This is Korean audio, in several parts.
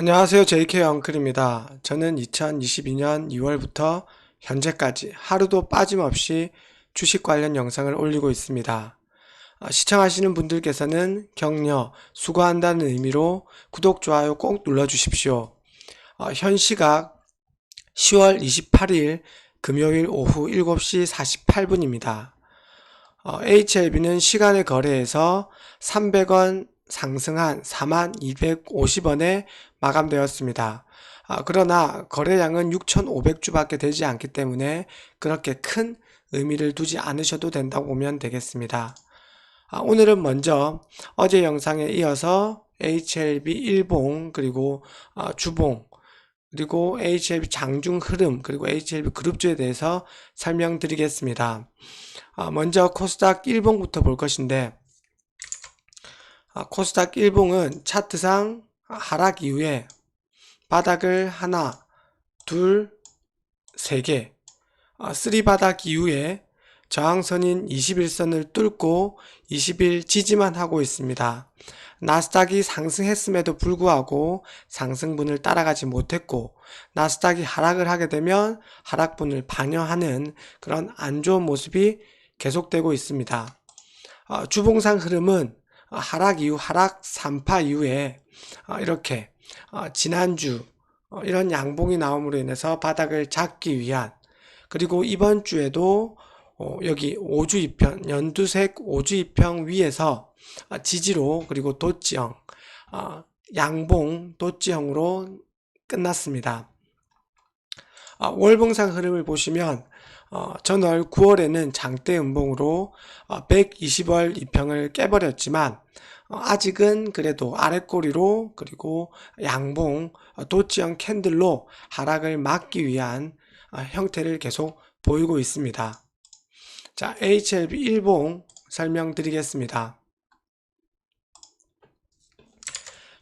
안녕하세요. JK 엉클입니다. 저는 2022년 2월부터 현재까지 하루도 빠짐없이 주식 관련 영상을 올리고 있습니다. 시청하시는 분들께서는 격려, 수고한다는 의미로 구독, 좋아요 꼭 눌러주십시오. 현 시각 10월 28일 금요일 오후 7시 48분입니다. HLB는 시간의 거래에서 300원 상승한 4250원에 마감되었습니다. 그러나 거래량은 6500주밖에 되지 않기 때문에 그렇게 큰 의미를 두지 않으셔도 된다고 보면 되겠습니다. 오늘은 먼저 어제 영상에 이어서 HLB 일봉 그리고 주봉 그리고 HLB 장중 흐름 그리고 HLB 그룹주에 대해서 설명드리겠습니다. 먼저 코스닥 일봉부터 볼 것인데 코스닥 일봉은 차트상 하락 이후에 바닥을 하나, 둘, 세 개, 쓰리바닥 이후에 저항선인 21선을 뚫고 20일 지지만 하고 있습니다. 나스닥이 상승했음에도 불구하고 상승분을 따라가지 못했고 나스닥이 하락을 하게 되면 하락분을 반영하는 그런 안 좋은 모습이 계속되고 있습니다. 주봉상 흐름은 하락 이후 하락 3파 이후에 이렇게 지난주 이런 양봉이 나옴으로 인해서 바닥을 잡기 위한 그리고 이번 주에도 여기 5주 이평 연두색 5주 이평 위에서 지지로 그리고 도지형 양봉 도지형으로 끝났습니다. 월봉상 흐름을 보시면 전월 9월에는 장대 음봉으로 120월 이평을 깨버렸지만 아직은 그래도 아랫꼬리로 그리고 양봉 도치형 캔들로 하락을 막기 위한 형태를 계속 보이고 있습니다. 자, HLB 일봉 설명드리겠습니다.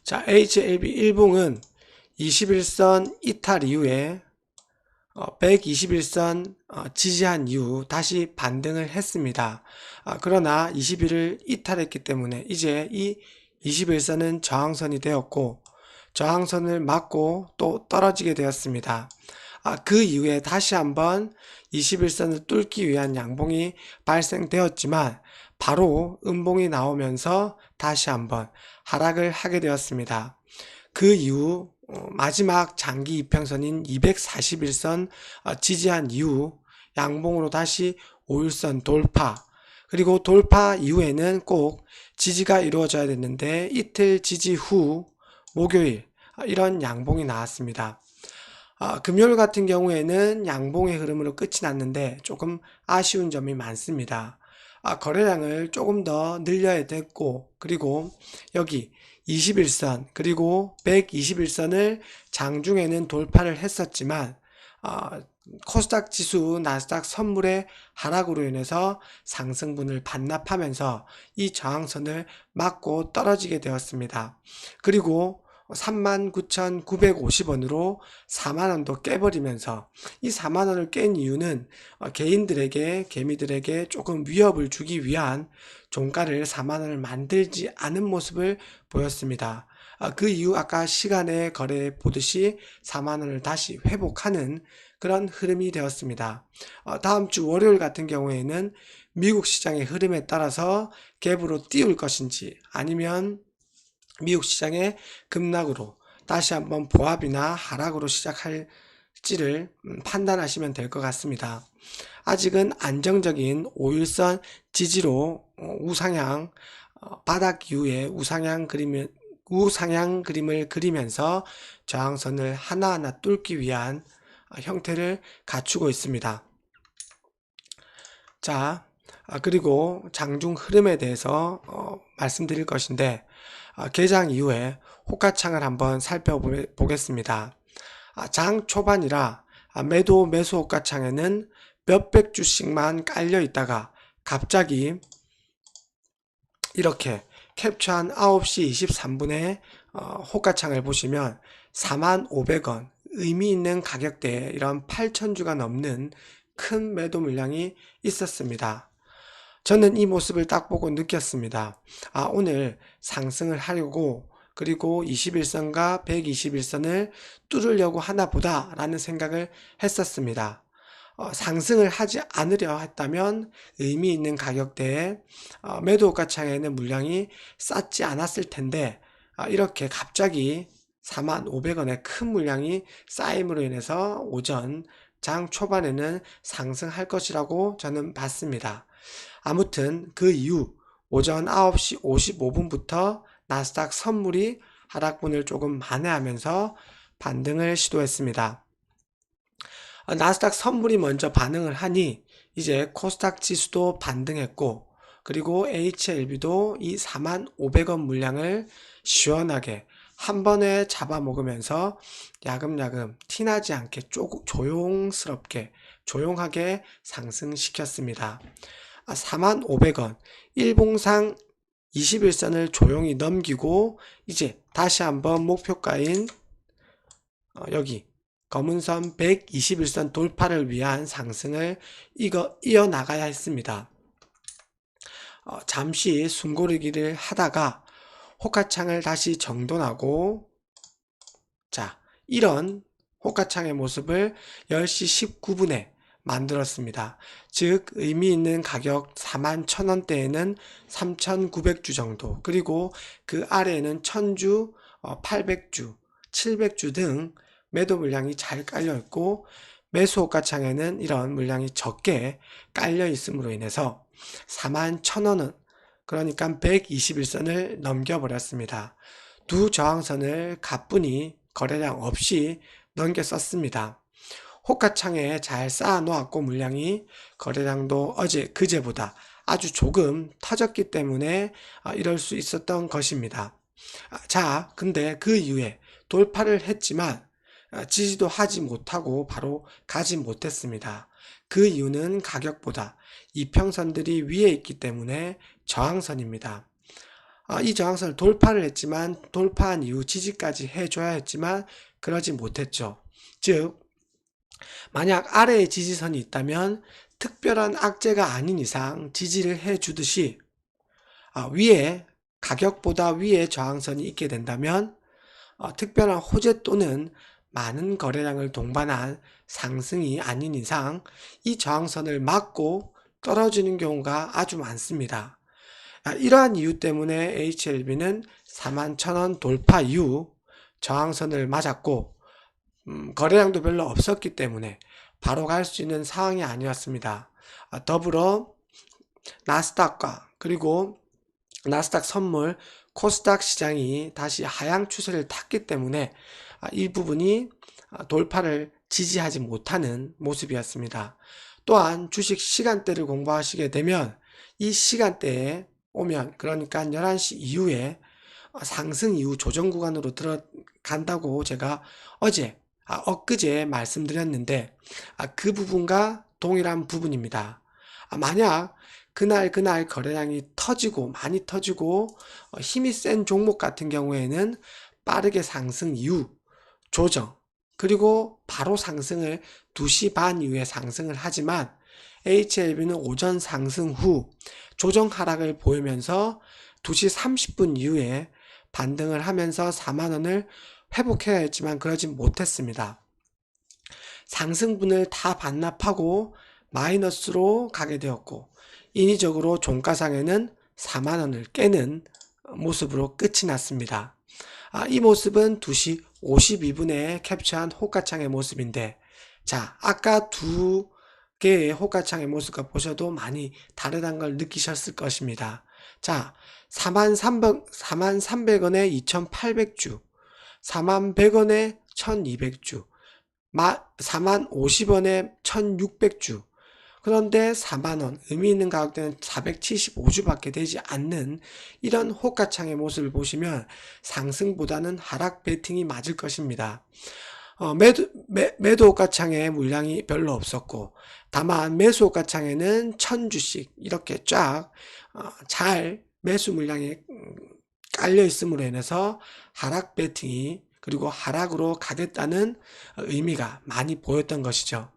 자, HLB 일봉은 21선 이탈 이후에 121선 지지한 이후 다시 반등을 했습니다. 그러나 20일을 이탈했기 때문에 이제 이 21선은 저항선이 되었고 저항선을 맞고 또 떨어지게 되었습니다. 그 이후에 다시 한번 21선을 뚫기 위한 양봉이 발생되었지만 바로 음봉이 나오면서 다시 한번 하락을 하게 되었습니다. 그 이후 마지막 장기 이평선인 241선 지지한 이후 양봉으로 다시 5일선 돌파 그리고 돌파 이후에는 꼭 지지가 이루어져야 됐는데 이틀 지지 후 목요일 이런 양봉이 나왔습니다. 금요일 같은 경우에는 양봉의 흐름으로 끝이 났는데 조금 아쉬운 점이 많습니다. 거래량을 조금 더 늘려야 됐고 그리고 여기 21선 그리고 121선을 장중에는 돌파를 했었지만 코스닥 지수 나스닥 선물의 하락으로 인해서 상승분을 반납하면서 이 저항선을 맞고 떨어지게 되었습니다. 그리고 39,950원으로 4만원도 깨버리면서 이 4만원을 깬 이유는 개인들에게 개미들에게 조금 위협을 주기 위한 종가를 4만원을 만들지 않은 모습을 보였습니다. 그 이후 아까 시간의 거래 보듯이 4만원을 다시 회복하는 그런 흐름이 되었습니다. 다음 주 월요일 같은 경우에는 미국 시장의 흐름에 따라서 갭으로 띄울 것인지 아니면 미국 시장의 급락으로 다시 한번 보합이나 하락으로 시작할지를 판단하시면 될 것 같습니다. 아직은 안정적인 5일선 지지로 우상향 바닥 이후에 우상향 그림을 그리면서 저항선을 하나하나 뚫기 위한 형태를 갖추고 있습니다. 자, 그리고 장중 흐름에 대해서 말씀드릴 것인데 개장 이후에 호가창을 한번 살펴보겠습니다. 장 초반이라 매도 매수 호가창에는 몇백 주씩만 깔려 있다가 갑자기 이렇게 캡처한 9시 23분에 호가창을 보시면 45,500원 의미 있는 가격대에 이런 8,000주가 넘는 큰 매도 물량이 있었습니다. 저는 이 모습을 딱 보고 느꼈습니다. 오늘 상승을 하려고 그리고 21선과 121선을 뚫으려고 하나 보다 라는 생각을 했었습니다. 상승을 하지 않으려 했다면 의미 있는 가격대에 매도 호가창에는 물량이 쌓지 않았을 텐데, 이렇게 갑자기 45,000원의 큰 물량이 쌓임으로 인해서 오전 장 초반에는 상승할 것이라고 저는 봤습니다. 아무튼 그 이후 오전 9시 55분부터 나스닥 선물이 하락분을 조금 만회하면서 반등을 시도했습니다. 나스닥 선물이 먼저 반응을 하니 이제 코스닥 지수도 반등했고, 그리고 HLB도 이 45,000원 물량을 시원하게 한 번에 잡아먹으면서 야금야금 티나지 않게 조용스럽게 조용하게 상승시켰습니다. 45,000원 일봉상 21선을 조용히 넘기고 이제 다시 한번 목표가인 여기 검은선 121선 돌파를 위한 상승을 이어나가야 했습니다. 잠시 숨고르기를 하다가 호가창을 다시 정돈하고, 자, 이런 호가창의 모습을 10시 19분에 만들었습니다. 즉 의미 있는 가격 41,000원대에는 3,900주 정도, 그리고 그 아래에는 1,000주, 800주, 700주 등 매도 물량이 잘 깔려 있고, 매수 호가창에는 이런 물량이 적게 깔려 있음으로 인해서 41,000원은, 그러니까 121선을 넘겨버렸습니다. 두 저항선을 가뿐히 거래량 없이 넘겼었습니다. 호가창에 잘 쌓아 놓았고 물량이 거래량도 그제보다 아주 조금 터졌기 때문에 이럴 수 있었던 것입니다. 자, 근데 그 이후에 돌파를 했지만 지지도 하지 못하고 바로 가지 못했습니다. 그 이유는 가격보다 이평선들이 위에 있기 때문에 저항선입니다. 이 저항선을 돌파를 했지만 돌파한 이후 지지까지 해줘야 했지만 그러지 못했죠. 즉 만약 아래에 지지선이 있다면 특별한 악재가 아닌 이상 지지를 해주듯이 위에 가격보다 위에 저항선이 있게 된다면 특별한 호재 또는 많은 거래량을 동반한 상승이 아닌 이상 이 저항선을 막고 떨어지는 경우가 아주 많습니다. 이러한 이유 때문에 HLB는 41,000원 돌파 이후 저항선을 맞았고, 거래량도 별로 없었기 때문에 바로 갈 수 있는 상황이 아니었습니다. 더불어 나스닥과 그리고 나스닥 선물, 코스닥 시장이 다시 하향 추세를 탔기 때문에 이 부분이 돌파를 지지하지 못하는 모습이었습니다. 또한 주식 시간대를 공부하시게 되면 이 시간대에 오면, 그러니까 11시 이후에 상승 이후 조정 구간으로 들어간다고 제가 엊그제 말씀드렸는데 그 부분과 동일한 부분입니다. 만약 그날 거래량이 많이 터지고 힘이 센 종목 같은 경우에는 빠르게 상승 이후 조정, 그리고 바로 상승을 2시 반 이후에 상승을 하지만 HLB는 오전 상승 후 조정 하락을 보이면서 2시 30분 이후에 반등을 하면서 4만원을 회복해야 했지만 그러지 못했습니다. 상승분을 다 반납하고 마이너스로 가게 되었고, 인위적으로 종가상에는 4만원을 깨는 모습으로 끝이 났습니다. 이 모습은 2시 52분에 캡처한 호가창의 모습인데, 자, 아까 두 개의 호가창의 모습과 보셔도 많이 다르다는 걸 느끼셨을 것입니다. 자, 43,300원에 2,800주, 41,100원에 1,200주, 40,50원에 1,600주, 그런데 4만원, 의미 있는 가격대는 475주밖에 되지 않는 이런 호가창의 모습을 보시면 상승보다는 하락 배팅이 맞을 것입니다. 매도 호가창에 물량이 별로 없었고, 다만 매수 호가창에는 1,000주씩 이렇게 쫙 잘 매수 물량이 깔려 있음으로 인해서 하락 배팅이, 그리고 하락으로 가겠다는 의미가 많이 보였던 것이죠.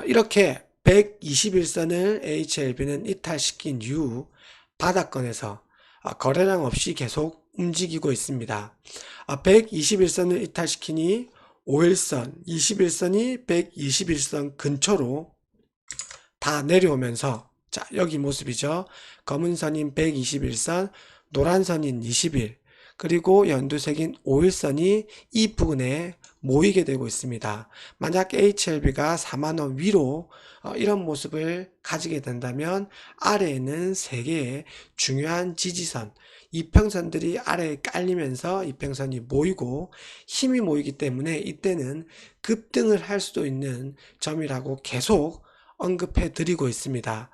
이렇게 121선을 HLB는 이탈시킨 이후 바닥권에서 거래량 없이 계속 움직이고 있습니다. 121선을 이탈시키니 5일선, 21선이 121선 근처로 다 내려오면서, 자, 여기 모습이죠. 검은 선인 121선, 노란 선인 20일, 그리고 연두색인 5일선이 이 부근에 모이게 되고 있습니다. 만약 HLB가 4만원 위로 이런 모습을 가지게 된다면 아래에는 3개의 중요한 지지선, 이평선들이 아래에 깔리면서 이평선이 모이고 힘이 모이기 때문에 이때는 급등을 할 수도 있는 점이라고 계속 언급해 드리고 있습니다.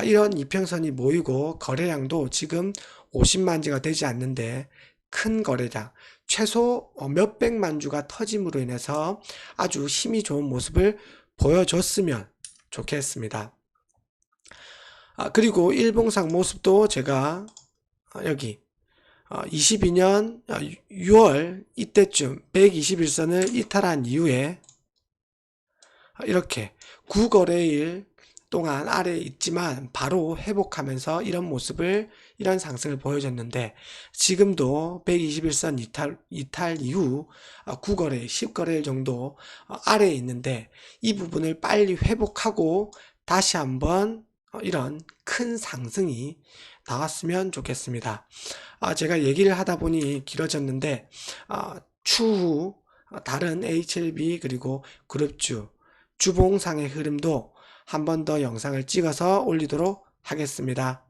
이런 이평선이 모이고 거래량도 지금 50만지가 되지 않는데 큰 거래량, 최소 몇백만 주가 터짐으로 인해서 아주 힘이 좋은 모습을 보여줬으면 좋겠습니다. 그리고 일봉상 모습도 제가 여기 22년 6월 이때쯤 121선을 이탈한 이후에 이렇게 9거래일 동안 아래에 있지만 바로 회복하면서 이런 상승을 보여줬는데, 지금도 121선 이탈 이후 9거래, 10거래일 정도 아래에 있는데 이 부분을 빨리 회복하고 다시 한번 이런 큰 상승이 나왔으면 좋겠습니다. 제가 얘기를 하다 보니 길어졌는데 추후 다른 HLB 그리고 그룹주 주봉상의 흐름도 한 번 더 영상을 찍어서 올리도록 하겠습니다.